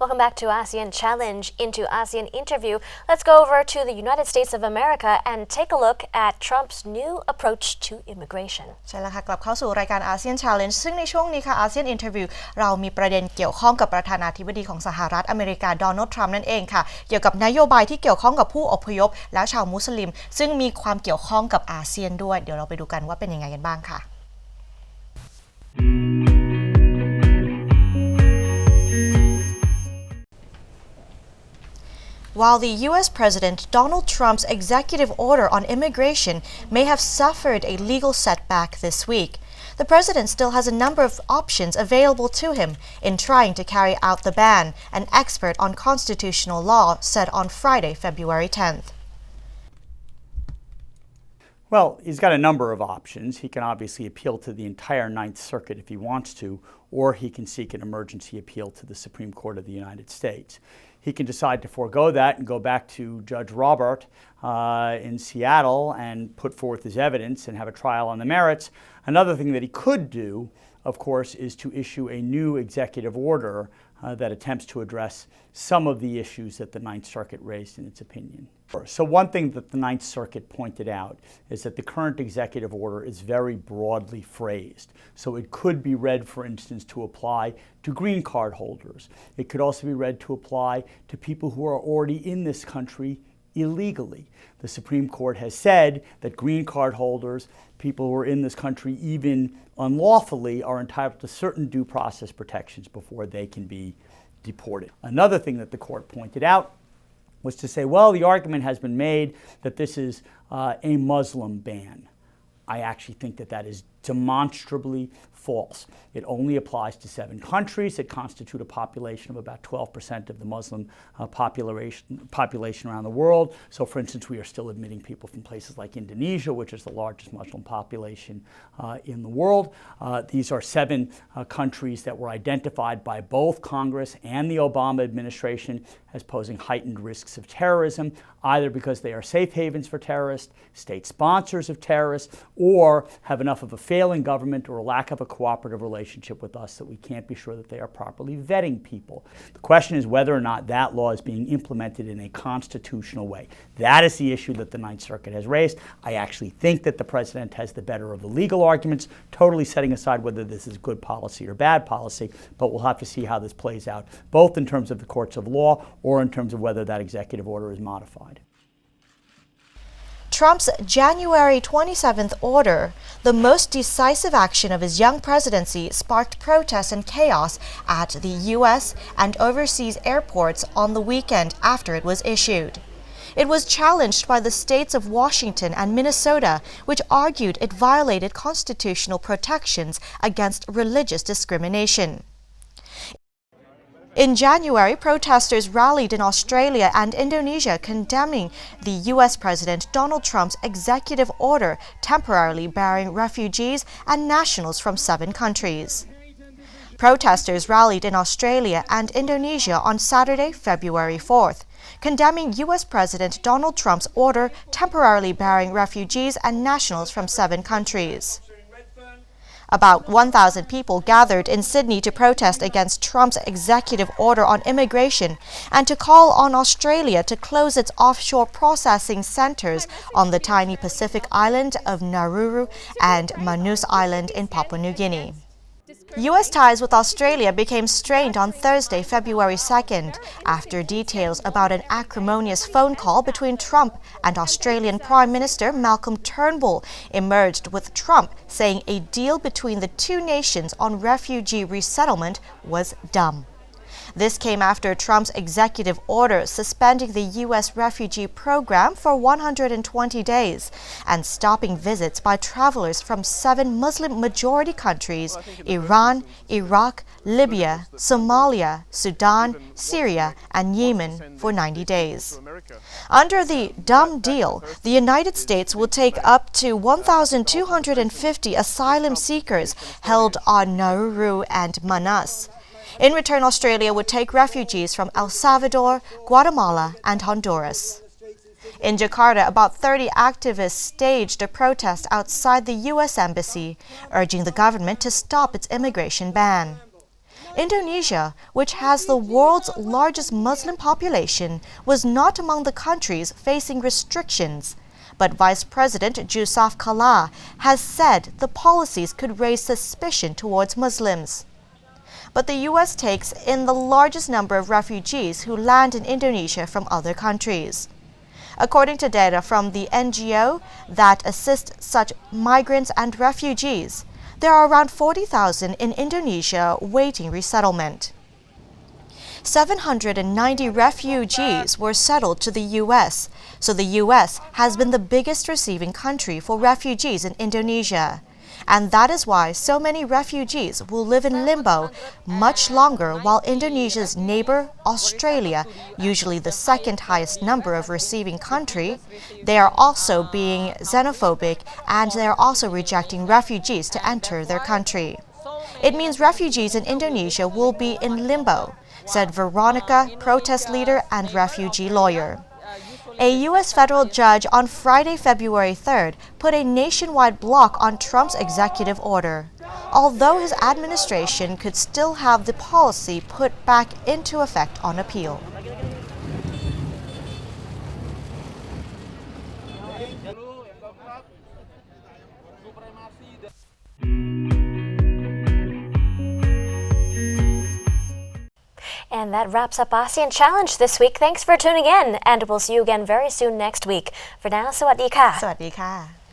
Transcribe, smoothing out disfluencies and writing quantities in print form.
Welcome back to ASEAN Challenge. Into ASEAN Interview, let's go over to the United States of America and take a look at Trump's new approach to immigration. ใช่แล้วค่ะกลับเข้าสู่รายการ ASEAN Challenge ซึ่งในช่วงนี้ค่ะ ASEAN Interview เรามีประเด็นเกี่ยวข้องกับประธานาธิบดีของสหรัฐอเมริกาโดนัลด์ทรัมป์นั่นเองค่ะเกี่ยวกับนโยบายที่เกี่ยวข้องกับผู้อพยพและชาวมุสลิมซึ่งมีความเกี่ยวข้องกับอาเซียนด้วยเดี๋ยวเราไปดูกันว่าเป็นยังไงกันบ้างค่ะWhile the U.S. President Donald Trump's executive order on immigration may have suffered a legal setback this week, the president still has a number of options available to him in trying to carry out the ban, an expert on constitutional law said on Friday, February 10th. Well, he's got a number of options. He can obviously appeal to the entire Ninth Circuit if he wants to, or he can seek an emergency appeal to the Supreme Court of the United States. He can decide to forego that and go back to Judge Robert in Seattle and put forth his evidence and have a trial on the merits. Another thing that he could do, of course, is to issue a new executive order that attempts to address some of the issues that the Ninth Circuit raised in its opinion. So one thing that the Ninth Circuit pointed out is that the current executive order is very broadly phrased. So it could be read, for instance, to apply to green card holders. It could also be read to apply to people who are already in this country illegally. The Supreme Court has said that green card holders, people who are in this country even unlawfully, are entitled to certain due process protections before they can be deported. Another thing that the court pointed out was to say, well, the argument has been made that this is a Muslim ban. I actually think that that is demonstrably false. It only applies to 7 countries that constitute a population of about 12% of the Muslim population around the world. So, for instance, we are still admitting people from places like Indonesia, which is the largest Muslim population in the world. These are 7 countries that were identified by both Congress and the Obama administration as posing heightened risks of terrorism, either because they are safe havens for terrorists, state sponsors of terrorists, or have enough of a failing government or a lack of a cooperative relationship with us that we can't be sure that they are properly vetting people. The question is whether or not that law is being implemented in a constitutional way. That is the issue that the Ninth Circuit has raised. I actually think that the president has the better of the legal arguments, totally setting aside whether this is good policy or bad policy, but we'll have to see how this plays out, both in terms of the courts of law or in terms of whether that executive order is modified. Trump's January 27th order, the most decisive action of his young presidency, sparked protests and chaos at the U.S. and overseas airports on the weekend after it was issued. It was challenged by the states of Washington and Minnesota, which argued it violated constitutional protections against religious discrimination. In January, protesters rallied in Australia and Indonesia condemning the U.S. President Donald Trump's executive order temporarily barring refugees and nationals from 7 countries. Protesters rallied in Australia and Indonesia on Saturday, February 4th, condemning U.S. President Donald Trump's order temporarily barring refugees and nationals from 7 countries. About 1,000 people gathered in Sydney to protest against Trump's executive order on immigration and to call on Australia to close its offshore processing centers on the tiny Pacific island of Nauru and Manus Island in Papua New Guinea. U.S. ties with Australia became strained on Thursday, February 2nd, after details about an acrimonious phone call between Trump and Australian Prime Minister Malcolm Turnbull emerged, with Trump saying a deal between the 2 nations on refugee resettlement was dumb. This came after Trump's executive order suspending the U.S. refugee program for 120 days and stopping visits by travelers from 7 Muslim-majority countries: Iran, Iraq, Libya, Somalia, Sudan, Syria, and Yemen for 90 days. Under the dumb deal, the United States will take up to 1,250 asylum seekers held on Nauru and Manus. In return, Australia would take refugees from El Salvador, Guatemala, and Honduras. In Jakarta, about 30 activists staged a protest outside the U.S. Embassy, urging the government to stop its immigration ban. Indonesia, which has the world's largest Muslim population, was not among the countries facing restrictions. But Vice President Jusuf Kalla has said the policies could raise suspicion towards Muslims. But the U.S. takes in the largest number of refugees who land in Indonesia from other countries. According to data from the NGO that assists such migrants and refugees, there are around 40,000 in Indonesia waiting resettlement. 790 refugees were settled to the U.S., so the U.S. has been the biggest receiving country for refugees in Indonesia. And that is why so many refugees will live in limbo much longer, while Indonesia's neighbor, Australia, usually the second highest number of receiving country, they are also being xenophobic and they are also rejecting refugees to enter their country. It means refugees in Indonesia will be in limbo, said Veronica, protest leader and refugee lawyer. A U.S. federal judge on Friday, February 3rd, put a nationwide block on Trump's executive order, although his administration could still have the policy put back into effect on appeal. And that wraps up ASEAN Challenge this week. Thanks for tuning in, and we'll see you again very soon next week. For now, สวัสดีค่ะ สวัสดีค่ะ